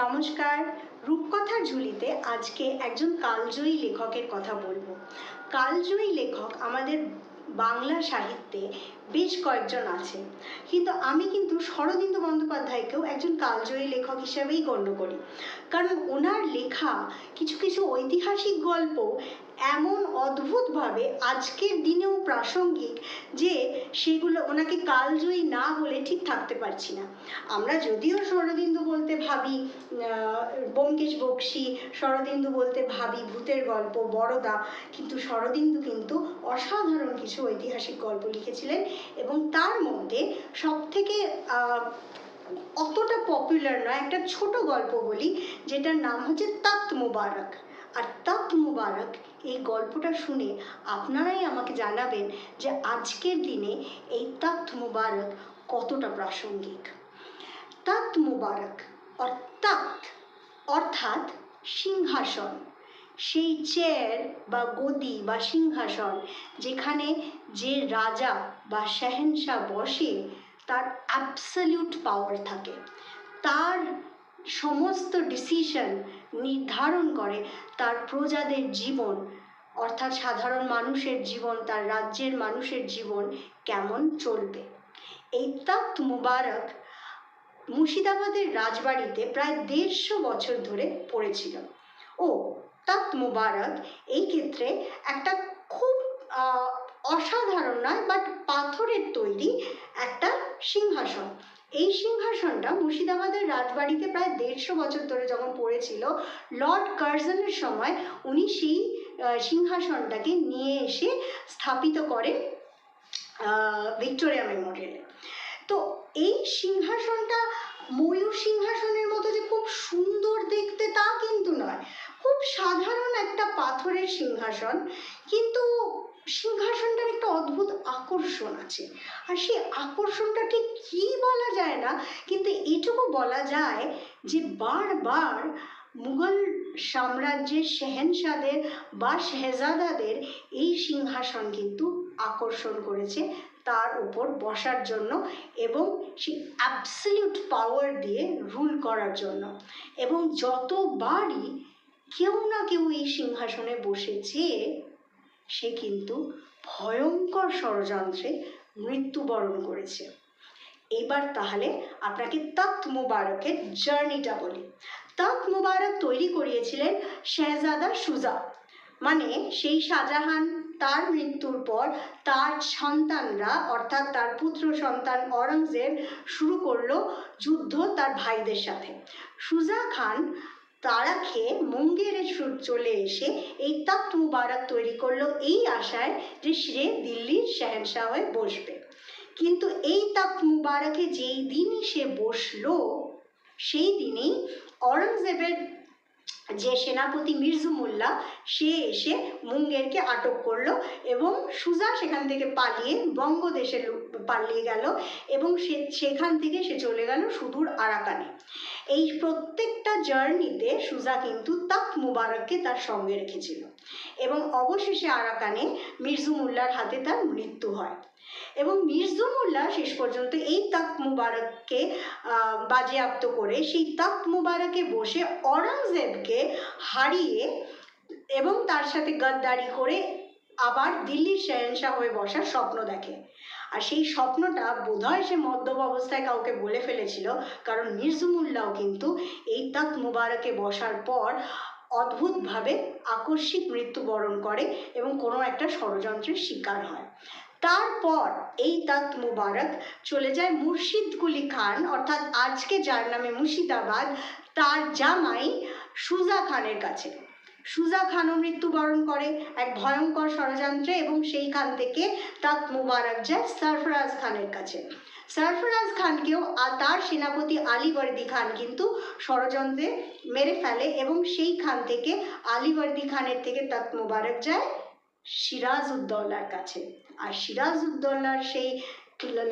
নমস্কার। রূপকথার ঝুলিতে আজকে একজন কালজয়ী লেখকের কথা বলবো। কালজয়ী লেখক আমাদের বাংলা সাহিত্যে বেশ কয়েকজন আছে, কিন্তু আমি শরদিন্দু বন্দ্যোপাধ্যায়কেও একজন কালজয়ী লেখক হিসেবেই গণ্য করি। কারণ ওনার লেখা কিছু কিছু ঐতিহাসিক গল্প এমন অদ্ভুতভাবে আজকের দিনেও প্রাসঙ্গিক যে সেগুলো ওনাকে কালজয়ী না বলে ঠিক থাকতে পারছি না। আমরা যদিও শরদিন্দু বলতে ভাবি ব্যোমকেশ বক্সী, শরদিন্দু বলতে ভাবি ভূতের গল্প, বড়দা, কিন্তু শরদিন্দু অসাধারণ কিছু ঐতিহাসিক গল্প লিখেছিলেন। এবং তার মধ্যে সবথেকে অতটা পপুলার নয় একটা ছোট গল্প বলি, যেটার নাম হচ্ছে তখ্ত মুবারক। আর তখ্ত মুবারক এই গল্পটা শুনে আপনারাই আমাকে জানাবেন যে আজকের দিনে এই তখ্ত মুবারক কতটা প্রাসঙ্গিক। তখ্ত মুবারক তখ্ত অর্থাৎ সিংহাসন, সেই চেয়ার বা গদি বা সিংহাসন যেখানে যে রাজা বা শেহেনশাহ বসে তার অ্যাবসলিউট পাওয়ার থাকে, তার সমস্ত ডিসিশন নির্ধারণ করে তার প্রজাদের জীবন, অর্থাৎ সাধারণ মানুষের জীবন, তার রাজ্যের মানুষের জীবন কেমন চলবে। এই তখ্ত মুবারক মুর্শিদাবাদের রাজবাড়িতে প্রায় 150 বছর ধরে পড়েছিল। তখ্ত মুবারক এই ক্ষেত্রে একটা খুব অসাধারণ নয়, বাট পাথরের তৈরি একটা সিংহাসন। এই সিংহাসনটা মুর্শিদাবাদের রাজবাড়িতে প্রায় 150 বছর ধরে যখন পড়েছিল, লর্ড কার্জনের সময় উনি সেই সিংহাসনটাকে নিয়ে এসে স্থাপিত করেন ভিক্টোরিয়া মেমোরিয়ালে। তো এই সিংহাসনটা ময়ূর সিংহাসনের মতো যে খুব সুন্দর দেখতে তা কিন্তু নয়, খুব সাধারণ একটা পাথরের সিংহাসন, কিন্তু সিংহাসনটার একটা অদ্ভুত আকর্ষণ আছে। আর সেই আকর্ষণটা ঠিক কী বলা যায় না, কিন্তু এটুকু বলা যায় যে বারবার মুঘল সাম্রাজ্যের শেহেনশাহদের বা শেহজাদাদের এই সিংহাসন আকর্ষণ করেছে তার উপর বসার জন্য এবং সেই অ্যাবসলিউট পাওয়ার দিয়ে রুল করার জন্য। এবং যতবারই কেউ না কেউ এই সিংহাসনে বসেছে, সে ভয়ঙ্কর ষড়যন্ত্রে মৃত্যুবরণ করেছে। এবার তাহলে আপনাকে তখ্ত মুবারকের জার্নিটা বলি। তখ্ত মুবারক তৈরি করিয়েছিলেন শেহজাদা সুজা, মানে সেই শাহজাহান তার মৃত্যুর পর তার সন্তানরা, অর্থাৎ তার পুত্র সন্তান অরঙ্গজেব শুরু করলো যুদ্ধ তার ভাইদের সাথে। সুজা খান তাড়া খেয়ে মুঙ্গেরে চলে এসে এই তখ্ত মুবারক তৈরি করলো এই আশায় যে সে দিল্লির শেহেনশাহ হয়ে বসবে। কিন্তু এই তখ্ত মুবারকে যেই দিনই সে বসলো, সেই দিনেই অরঙ্গজেবের যে সেনাপতি মির্জুমুল্লা সে এসে মুঙ্গেরকে আটক করলো এবং সুজা সেখান থেকে পালিয়ে বঙ্গদেশে পালিয়ে গেল এবং সেখান থেকে সে চলে গেল সুদূর আরাকানে। এই প্রত্যেকটা জার্নিতে সুজা তখ্ত মুবারককে তার সঙ্গে রেখেছিল এবং অবশেষে আরাকানে মির্জুমুল্লার হাতে তার মৃত্যু হয়। এবং মির্জুমুল্লা শেষ পর্যন্ত এই তখ্ত মুবারককে বাজেয়াপ্ত করে সেই তখ্ত মুবারকে বসে অরঙ্গজেবকে হারিয়ে এবং তার সাথে গদ্দারি করে আবার দিল্লির শেহেনশাহ হয়ে বসার স্বপ্ন দেখে। আর সেই স্বপ্নটা বোধহয় সে মদ্যপ অবস্থায় কাউকে বলে ফেলেছিল, কারণ মির্জুমুল্লাও এই তখ্ত মুবারকে বসার পর অদ্ভুতভাবে আকস্মিক মৃত্যুবরণ করে এবং কোনো একটা ষড়যন্ত্রের শিকার হয়। তারপর এই তখ্ত মুবারক চলে যায় মুর্শিদ কুলি খান, অর্থাৎ আজকে যার নামে মুর্শিদাবাদ, তার জামাই সুজা খানের কাছে। সুজা খানও মৃত্যুবরণ করে এক ভয়ঙ্কর ষড়যন্ত্রে এবং সেইখান থেকে তখ্ত মুবারক যায় সরফরাজ খানের কাছে। সরফরাজ খানকেও তার সেনাপতি আলীবর্দী খান ষড়যন্ত্রে মেরে ফেলে এবং সেইখান থেকে আলীবর্দী খানের থেকে তখ্ত মুবারক যায় সিরাজউদ্দৌলার কাছে। আর সিরাজউদ্দৌলার সেই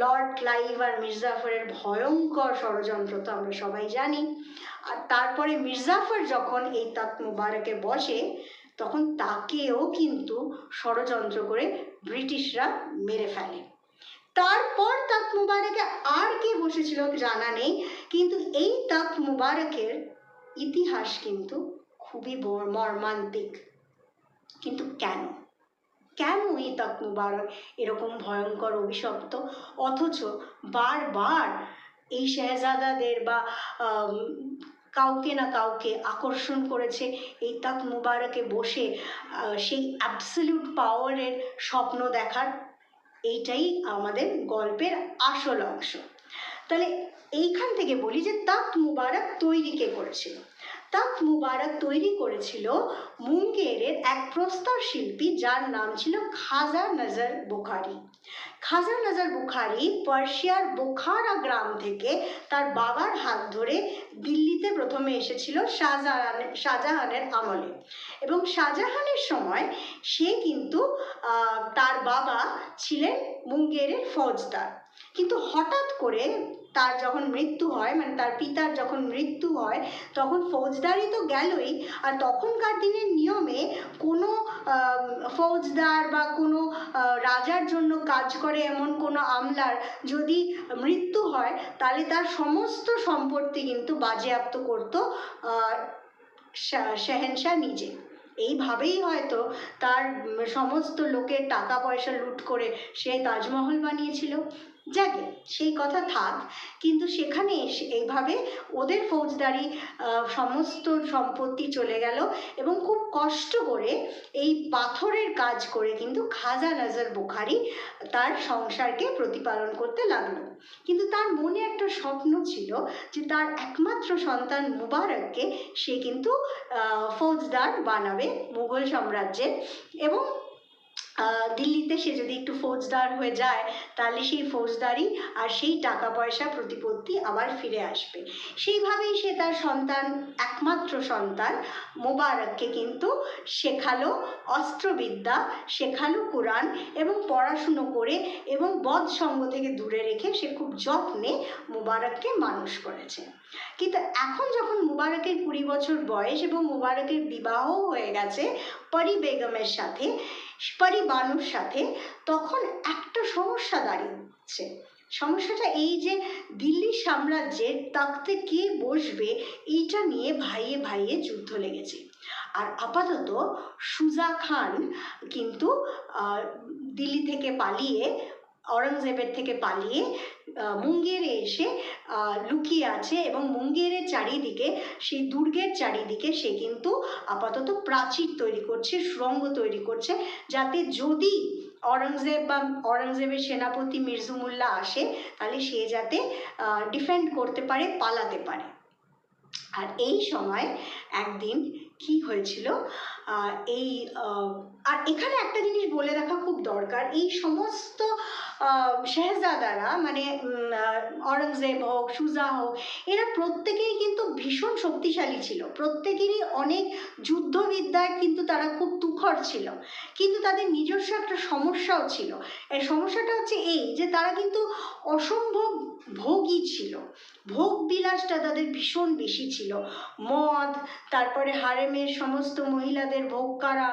লর্ড ক্লাইভ আর মির্জাফরের ভয়ঙ্কর ষড়যন্ত্র তো আমরা সবাই জানি। আর তারপরে মির্জাফর যখন এই তখ্ত মুবারকে বসে, তখন তাকেও ষড়যন্ত্র করে ব্রিটিশরা মেরে ফেলে। তারপর তখ্ত মুবারকে আর কে বসেছিল জানা নেই, কিন্তু এই তখ্ত মুবারকের ইতিহাস কিন্তু খুবই মর্মান্তিক। কিন্তু কেন কেন এই তক মুবারক এরকম ভয়ঙ্কর অভিশপ্ত, অথচ বারবার এই শেহজাদাদের বা কাউকে না কাউকে আকর্ষণ করেছে এই তক মুবারকে বসে সেই অ্যাবসলিউট পাওয়ারের স্বপ্ন দেখার। এইটাই আমাদের গল্পের আসল অংশ। তাহলে এইখান থেকে বলি যে তখ্ত মুবারক তৈরি কে করেছিল। তখ্ত মুবারক তৈরি করেছিল মুঙ্গেরের এক প্রস্তর শিল্পী, যার নাম ছিল খাজা নজর বুখারি। খাজা নজর বুখারি পার্সিয়ার বোখারা গ্রাম থেকে তার বাবার হাত ধরে দিল্লিতে প্রথমে এসেছিল শাহজাহানের আমলে, এবং শাহজাহানের সময় সে কিন্তু তার বাবা ছিলেন মুঙ্গেরের ফৌজদার। কিন্তু হঠাৎ করে তার যখন মৃত্যু হয়, মানে তার পিতার যখন মৃত্যু হয়, তখন ফৌজদারি তো গেলই, আর তখনকার দিনের নিয়মে কোনো ফৌজদার বা কোনো রাজার জন্য কাজ করে এমন কোনো আমলার যদি মৃত্যু হয়, তাহলে তার সমস্ত সম্পত্তি কিন্তু বাজেয়াপ্ত করত শেহেনশাহ নিজে। এইভাবেই হয়তো তার সমস্ত লোকের টাকা পয়সা লুট করে সে তাজমহল বানিয়েছিল। যাকে সেই কথা থাক, কিন্তু সেখানে এসে এইভাবে ওদের ফৌজদারি সমস্ত সম্পত্তি চলে গেল, এবং খুব কষ্ট করে এই পাথরের কাজ করে কিন্তু খাজা নজর বুখারি তার সংসারকে প্রতিপালন করতে লাগলো। কিন্তু তার মনে একটা স্বপ্ন ছিল যে তার একমাত্র সন্তান মুবারককে সে কিন্তু ফৌজদার বানাবে মুঘল সাম্রাজ্যের, এবং দিল্লিতে সে যদি একটু ফৌজদার হয়ে যায় তাহলে সেই ফৌজদারি আর সেই টাকা পয়সা প্রতিপত্তি আবার ফিরে আসবে। সেইভাবেই সে তার সন্তান, একমাত্র সন্তান মোবারককে কিন্তু শেখালো অস্ত্রবিদ্যা, শেখালো কোরআন, এবং পড়াশুনো করে এবং বদ সঙ্গ থেকে দূরে রেখে সে খুব যত্নে মুবারককে মানুষ করেছে। কিন্তু এখন যখন মুবারকের 20 বছর বয়স এবং মুবারকের বিবাহ হয়ে গেছে পরি বেগমের সাথে, পরি বানুর সাথে, তখন একটা সমস্যা দাঁড়িয়েছে। সমস্যাটা এই যে দিল্লি সাম্রাজ্যের তাকতে কে বসবে এইটা নিয়ে ভাইয়ে ভাইয়ে যুদ্ধ লেগেছে। আর আপাতত সুজা খান কিন্তু দিল্লি থেকে পালিয়ে, অরঙ্গজেবের থেকে পালিয়ে মুঙ্গেরে এসে লুকিয়ে আছে, এবং মুঙ্গেরের চারিদিকে, সেই দুর্গের চারিদিকে সে কিন্তু আপাতত প্রাচীর তৈরি করছে, সুড়ঙ্গ তৈরি করছে, যাতে যদি অরঙ্গজেব বা অরঙ্গজেবের সেনাপতি মির্জুমুল্লাহ আসে তাহলে সে যাতে ডিফেন্ড করতে পারে, পালাতে পারে। আর এই সময় একদিন কি হয়েছিল, আর এখানে একটা জিনিস বলে রাখা খুব দরকার, এই সমস্ত শেহজাদারা, মানে অরঙ্গজেব হোক, সুজা হোক, এরা প্রত্যেকেই কিন্তু ভীষণ শক্তিশালী ছিল, প্রত্যেকেরই অনেক যুদ্ধবিদ্যায় কিন্তু তারা খুব তুখর ছিল, কিন্তু তাদের নিজস্ব একটা সমস্যাও ছিল। এই সমস্যাটা হচ্ছে এই যে তারা কিন্তু অসম্ভব ভোগী ছিল, ভোগ বিলাসটা তাদের ভীষণ বেশি ছিল। মদ, তারপরে হারেমের সমস্ত মহিলাদের ভোগ করা,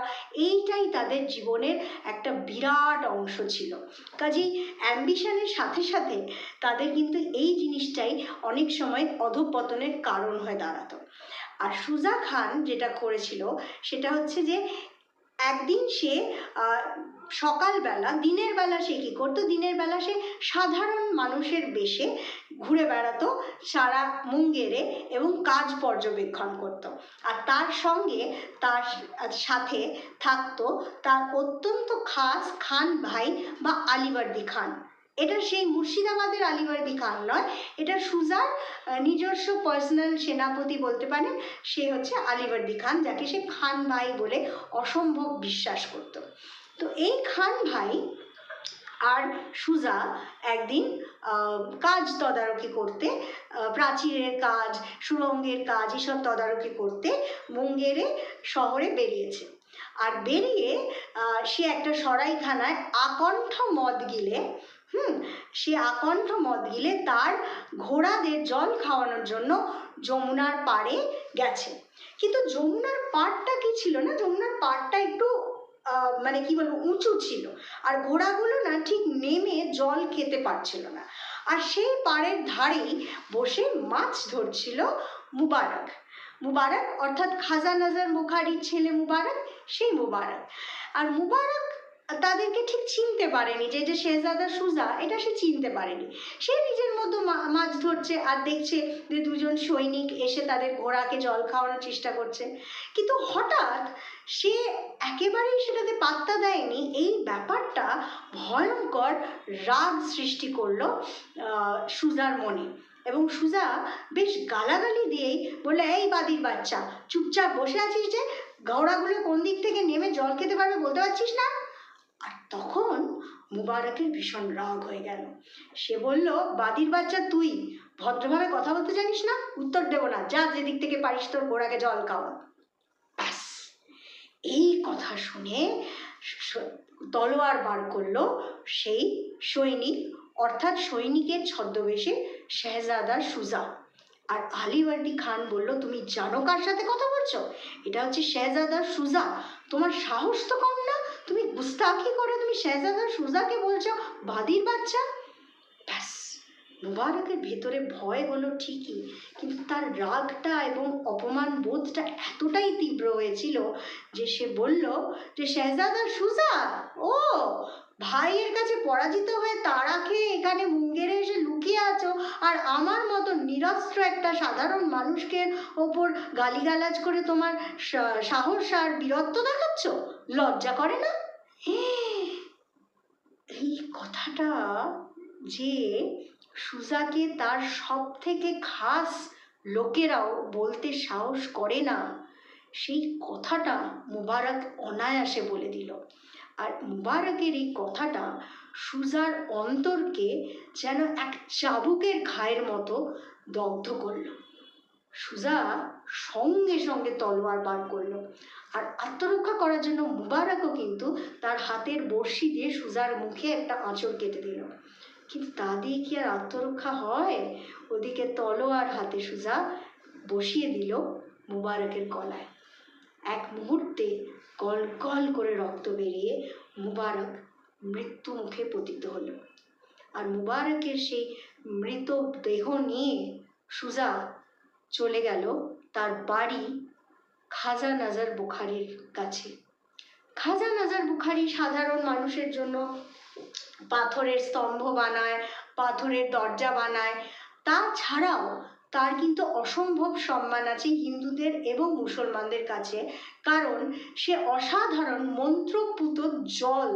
এইটাই তাদের জীবনের একটা বিরাট অংশ ছিল। কাজেই অ্যাম্বিশনের সাথে সাথে তাদের কিন্তু এই জিনিসটাই অনেক সময় অধঃপতনের কারণ হয়ে দাঁড়াতো। আর সুজা খান যেটা করেছিল সেটা হচ্ছে যে একদিন সে সকালবেলা, দিনের বেলা সে কী করতো, দিনের বেলা সে সাধারণ মানুষের বেশে ঘুরে বেড়াতো সারা মুঙ্গেরে এবং কাজ পর্যবেক্ষণ করত। আর তার সঙ্গে, তার সাথে থাকতো তার অত্যন্ত খাস খান ভাই বা আলিবর্দী খান। এটা সেই মুর্শিদাবাদের আলিবর্দী খান নয়, এটা সুজার নিজস্ব পার্সোনাল সেনাপতি বলতে পারেন, সে হচ্ছে আলিবর্দী খান, যাকে সে খান ভাই বলে অসম্ভব বিশ্বাস করত। তো এই খান ভাই আর সুজা একদিন কাজ তদারকি করতে, প্রাচীরের কাজ, সুড়ঙ্গের কাজ, এসব তদারকি করতে মুঙ্গেরে শহরে বেরিয়েছে। আর বেরিয়ে সে একটা সরাইখানায় আকণ্ঠ মদ গিলে, সে আকণ্ঠ মদ গিলে তার ঘোড়াদের জল খাওয়ানোর জন্য যমুনার পাড়ে গেছে। কিন্তু যমুনার পাড়টা কি ছিল না, যমুনার পাড়টা একটু মানে কি বলবো, উঁচু ছিল, আর ঘোড়াগুলো না ঠিক নেমে জল খেতে পারছিল না। আর সেই পাড়ের ধারেই বসে মাছ ধরছিল মুবারক। মুবারক অর্থাৎ খাজা নজর বুখারির ছেলে মুবারক, সেই মুবারক। আর মুবারক তাদেরকে ঠিক চিনতে পারেনি, যে যে শেহজাদা সুজা এটা সে চিনতে পারেনি। সে নিজের মতো মাছ ধরছে আর দেখছে যে দুজন সৈনিক এসে তাদের ঘোড়াকে জল খাওয়ানোর চেষ্টা করছে, কিন্তু হঠাৎ সে একেবারেই সেটাতে পাত্তা দেয়নি। এই ব্যাপারটা ভয়ঙ্কর রাগ সৃষ্টি করলো সুজার মনে, এবং সুজা বেশ গালাগালি দিয়েই বললে, এই বাদির বাচ্চা, চুপচাপ বসে আছিস যে, ঘোড়াগুলো কোন দিক থেকে নেমে জল খেতে পারবে বলতে পারছিস না? আর তখন মুবারকের ভীষণ রাগ হয়ে গেল। সে বলল, বাদির বাচ্চা, তুই ভদ্রভাবে কথা বলতে জানিস না? উত্তর দেব না, যা যেদিক থেকে পারিস তোর ঘোড়াকে জল খাওয়া। ব্যাস, এই কথা শুনে তলোয়ার বার করলো সেই সৈনিক, অর্থাৎ সৈনিকের ছদ্মবেশে শেহজাদা সুজা। আর আলীবর্দী খান বলল, তুমি জানো কার সাথে কথা বলছো? এটা হচ্ছে শেহজাদা সুজা, তোমার সাহস তো কম না, তুমি গুস্তাখি করে তুমি শেহজাদা সুজাকে বলছো বাদির বাচ্চা। ব্যাস, মুবারকের ভেতরে ভয় হলো ঠিকই, কিন্তু তার রাগটা এবং অপমান বোধটা এতটাই তীব্র হয়েছিল যে সে বলল যে, শেহজাদা সুজা, ও ভাইয়ের কাছে পরাজিত হয়ে তাড়া খেয়ে এখানে মুঙ্গেরে এসে লুকিয়ে আছো, আর আমার মতো নিরস্ত্র একটা সাধারণ মানুষকে ওপর গালিগালাজ করে তোমার সাহস আর বীরত্ব দেখাচ্ছ? লজ্জা করে না? এই কথাটা যে সুজাকে তার সব থেকে খাস লোকেরাও বলতে সাহস করে না, সেই কথাটা মুবারক অনায়াসে বলে দিল। আর মুবারকের এই কথাটা সুজার অন্তরকে যেন এক চাবুকের ঘায়ের মতো দগ্ধ করল। সুজা সঙ্গে সঙ্গে তলোয়ার বার করলো, আর আত্মরক্ষা করার জন্য মুবারকও কিন্তু তার হাতের বড়শি দিয়ে সুজার মুখে একটা আঁচড় কেটে দিল। কিন্তু তা দিয়ে কি আর আত্মরক্ষা হয়? ওদিকে তলোয়ার হাতে সুজা বসিয়ে দিল মুবারকের গলায়। এক মুহূর্তে গল গল করে রক্ত বেরিয়ে মুবারক মৃত্যু মুখে পতিত হলো। আর মুবারকের সেই মৃত দেহ নিয়ে সুজা চলে গেল তার বাড়ি খাজা নজর বুখারির কাছে। খাজা নজর বুখারি সাধারণ মানুষের জন্য পাথরের স্তম্ভ বানায়, পাথরের দরজা বানায়। তাছাড়াও তার কিন্তু অসম্ভব সম্মান আছে হিন্দুদের এবং মুসলমানদের কাছে, কারণ সে অসাধারণ মন্ত্রপুত জল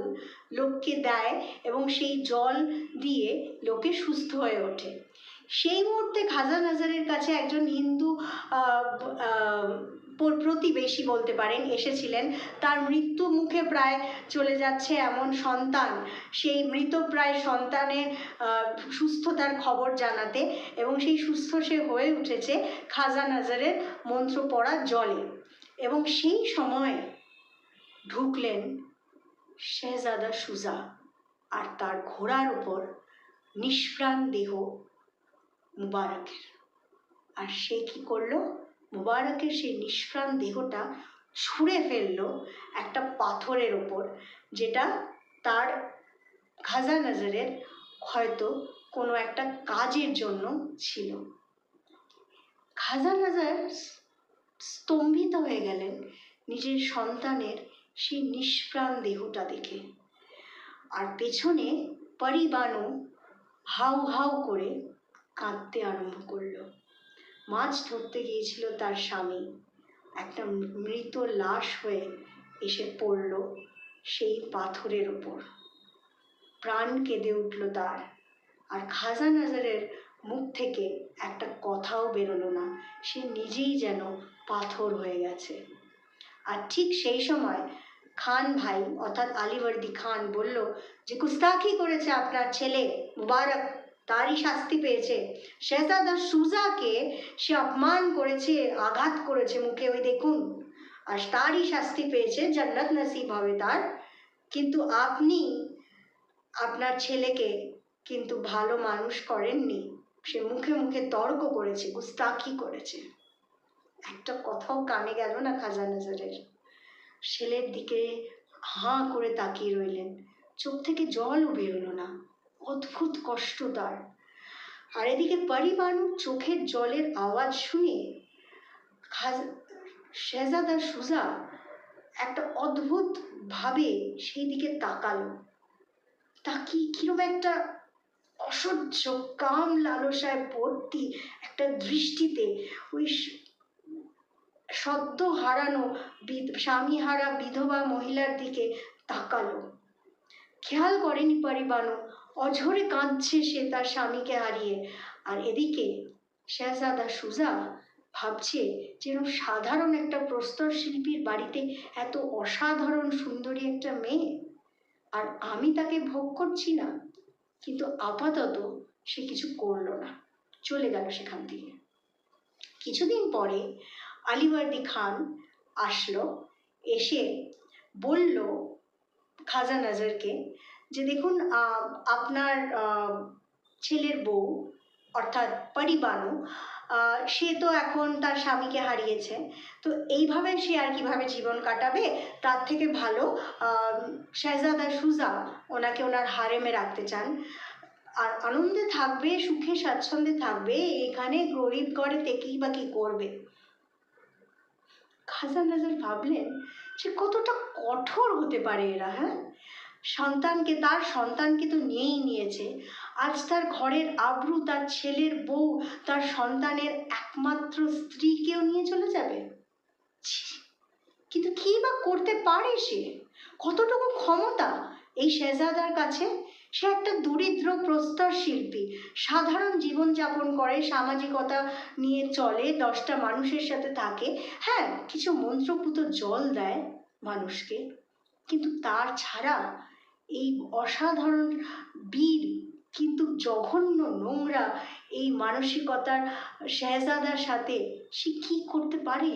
লোককে দেয় এবং সেই জল দিয়ে লোকে সুস্থ হয়ে ওঠে। সেই মুহূর্তে খাজা নজরের কাছে একজন হিন্দু প্রতিবেশী বলতে পারেন এসেছিলেন। তার মৃত্যু মুখে প্রায় চলে যাচ্ছে এমন সন্তান, সেই মৃতপ্রায় সন্তানের সুস্থতার খবর জানাতে, এবং সেই সুস্থ সে হয়ে উঠেছে খাজা নজরের মন্ত্র পড়া জলে। এবং সেই সময় ঢুকলেন শেহজাদা সুজা, আর তার ঘোড়ার উপর নিষ্প্রাণ দেহ মুবারকের। আর সে কি করলো? মুবারকের সেই নিষ্প্রাণ দেহটা ছুঁড়ে ফেললো একটা পাথরের ওপর, যেটা তার খাজা নজরের হয়তো কোনো একটা কাজের জন্য ছিল। খাজা নজর স্তম্ভিত হয়ে গেলেন নিজের সন্তানের সেই নিষ্প্রাণ দেহটা দেখে। আর পেছনে পরিবানু হাউ হাউ করে কাঁদতে আরম্ভ করলো। মাছ ধরতে গিয়েছিল তার স্বামী, একটা মৃত লাশ হয়ে এসে পড়ল সেই পাথরের ওপর। প্রাণ কেঁদে উঠল তার, আর খাজা নজরের মুখ থেকে একটা কথাও বেরোলো না, সে নিজেই যেন পাথর হয়ে গেছে। আর ঠিক সেই সময় খান ভাই অর্থাৎ আলীবর্দী খান বলল যে, গুস্তাখি করেছে আপনার ছেলে মুবারক, তারই শাস্তি পেয়েছে। শেহজাদা সুজাকে সে অপমান করেছে, আঘাত করেছে মুখে, ওই দেখুন, আর তারই শাস্তি পেয়েছে, জান্নাত নসিব হবে তার। কিন্তু আপনি আপনার ছেলেকে কিন্তু ভালো মানুষ করেননি, সে মুখে মুখে তর্ক করেছে, গুস্তাখি করেছে। একটা কথাও কানে গেল না খাজা নজরের। ছেলের দিকে হাঁ করে তাকিয়ে রইলেন, চোখ থেকে জলও বেরোলো না, অদ্ভুত কষ্ট তার। আর এদিকে পরিবানুর চোখের জলের আওয়াজ শুনে শেহজাদা সুজা একটা অদ্ভুত ভাবে সেই দিকে তাকালো। তাকিয়ে কিরম একটা অসহ্য কাম লালসায় ভর্তি একটা দৃষ্টিতে ওই সদ্য হারানো স্বামী হারা বিধবা মহিলার দিকে তাকালো। খেয়াল করেনি পরিবানু অঝরে কাঁদছে সে তার স্বামীকে হারিয়ে, আর এদিকে শেহজাদা সুজা ভাবছে যেন সাধারণ একটা প্রস্তর শিল্পীর বাড়িতে এত অসাধারণ সুন্দরী একটা মেয়ে, আর আমি তাকে ভোগ করছি না। কিন্তু আপাতত সে কিছু করলো না, চলে গেল সেখান থেকে। কিছুদিন পরে আলিবর্দী খান আসলো, এসে বলল খাজা নজরকে যে দেখুন আপনার ছেলের বউ অর্থাৎ পরিবানু সে তো এখন তার স্বামীকে হারিয়েছে, তো এইভাবে সে আর কিভাবে জীবন কাটাবে, তার থেকে ভালো শেহজাদা সুজা ওনাকে ওনার হারেমে রাখতে চান, আর আনন্দে থাকবে, সুখে স্বাচ্ছন্দ্যে থাকবে, এখানে গরিব ঘরে থেকেই বা কি করবে। খাজা নজর ভাবলেন যে কতটা কঠোর হতে পারে এরা। হ্যাঁ, তার সন্তানকে তো নিয়েই নিয়েছে, আজ তার ঘরের আবরু, তার ছেলের বউ, তার সন্তানের একমাত্র স্ত্রীকেও নিয়ে চলে যাবে। কিন্তু কি বা করতে পারে সে, কতটুকু ক্ষমতা এই শেহজাদার কাছে? সে একটা দরিদ্র প্রস্তর শিল্পী, সাধারণ জীবনযাপন করে, সামাজিকতা নিয়ে চলে, 10টা মানুষের সাথে থাকে, হ্যাঁ কিছু মন্ত্রপুত জল দেয় মানুষকে, কিন্তু তার ছাড়া এই অসাধারণ বীর কিন্তু জঘন্য নোংরা এই মানসিকতার শেহজাদার সাথে সে কি করতে পারে?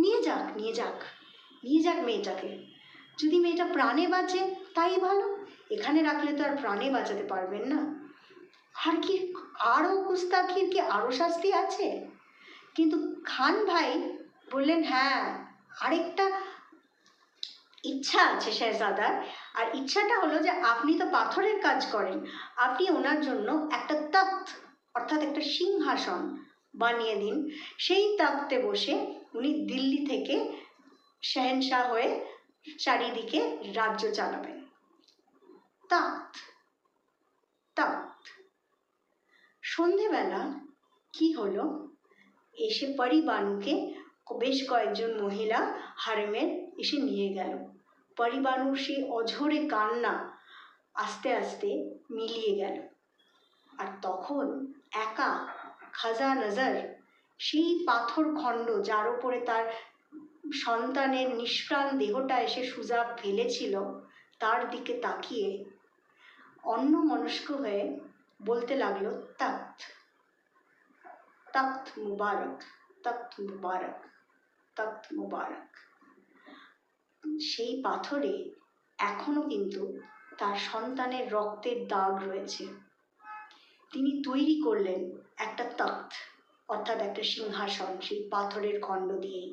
নিয়ে যাক নিয়ে যাক নিয়ে যাক মেয়েটাকে, যদি মেয়েটা প্রাণে বাঁচে তাই ভালো, এখানে রাখলে তো আর প্রাণে বাঁচাতে পারবেন না। আর কি আরও গুস্তাখির কি আরও শাস্তি আছে? কিন্তু খান ভাই বললেন হ্যাঁ, আরেকটা ইচ্ছা আছে শেহজাদার, আর ইচ্ছাটা হলো যে আপনি তো পাথরের কাজ করেন, আপনি ওনার জন্য একটা তখ্ত অর্থাৎ একটা সিংহাসন বানিয়ে দিন, সেই তখ্তে বসে উনি দিল্লি থেকে শেহেনশাহ হয়ে চারিদিকে রাজ্য চালাবেন। তখ্ত তখ্ত। সন্ধেবেলা কি হলো, এসে পরিবানুকে বেশ কয়েকজন মহিলা হারেমের এসে নিয়ে গেল। পরিবানুর সেই অঝরে কান্না আস্তে আস্তে মিলিয়ে গেল, আর তখন একা খাজা নজর সেই পাথর খণ্ড যার উপরে তার সন্তানের নিষ্প্রাণ দেহটা এসে সুজা ফেলেছিল তার দিকে তাকিয়ে অন্যমনস্ক হয়ে বলতে লাগলো তখ্ত তখ্ত মুবারক তখ্ত মুবারক তখ্ত মুবারক। সেই পাথরে এখনো কিন্তু তার সন্তানের রক্তের দাগ রয়েছে। তিনি তৈরি করলেন একটা তখ্ত অর্থাৎ একটা সিংহাসন সেই পাথরের খণ্ড দিয়েই।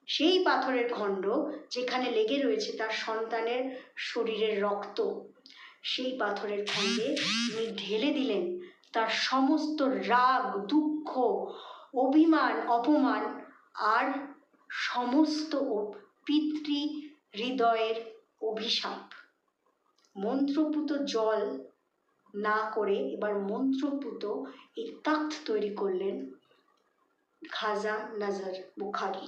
সেই পাথরের খণ্ড যেখানে লেগে রয়েছে তার সন্তানের শরীরের রক্ত, সেই পাথরের খণ্ডে তিনি ঢেলে দিলেন তার সমস্ত রাগ, দুঃখ, অভিমান, অপমান আর সমস্ত পিতৃ হৃদয়ের অভিশাপ। মন্ত্রপুত জল না করে এবার মন্ত্রপুত এই তখ্ত তৈরি করলেন খাজা নজর বুখারি।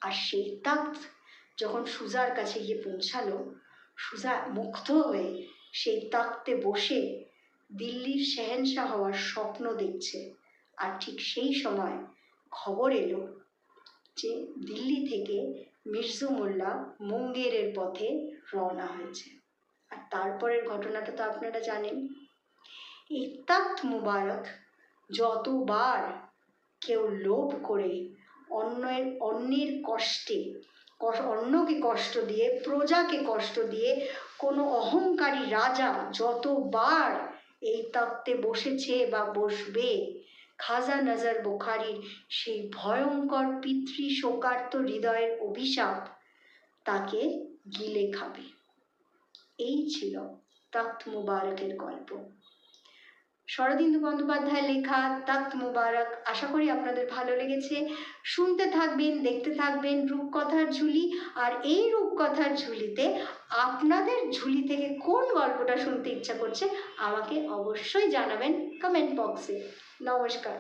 আর সেই তখ্ত যখন সুজার কাছে গিয়ে পৌঁছালো, সুজা মুগ্ধ হয়ে সেই তখ্তে বসে দিল্লির শেহেনশাহ হওয়ার স্বপ্ন দেখছে। আর ঠিক সেই সময় খবর এলো যে দিল্লি থেকে মির্জু মোল্লা মুঙ্গেরের পথে রওনা হয়েছে। আর তারপরের ঘটনাটা তো আপনারা জানেন। এই তখ্ত মুবারক যতবার কেউ লোভ করে অন্যের কষ্টে, অন্যকে কষ্ট দিয়ে, প্রজাকে কষ্ট দিয়ে কোনো অহংকারী রাজা যতবার এই তখ্তে বসেছে বা বসবে, খাজা নজর বুখারির সেই ভয়ঙ্কর পিতৃ শোকার্ত হৃদয়ের অভিশাপ তাকে গিলে খাবে। এই ছিল তখ্ত মুবারকের গল্প। শরদিন্দু বন্দ্যোপাধ্যায় লেখা তখ্ত মুবারক। আশা করি আপনাদের ভালো লেগেছে। শুনতে থাকবেন, দেখতে থাকবেন রূপকথার ঝুলি। আর এই রূপকথার ঝুলিতে আপনাদের ঝুলি থেকে কোন গল্পটা শুনতে ইচ্ছা করছে আমাকে অবশ্যই জানাবেন কমেন্ট বক্সে। নমস্কার।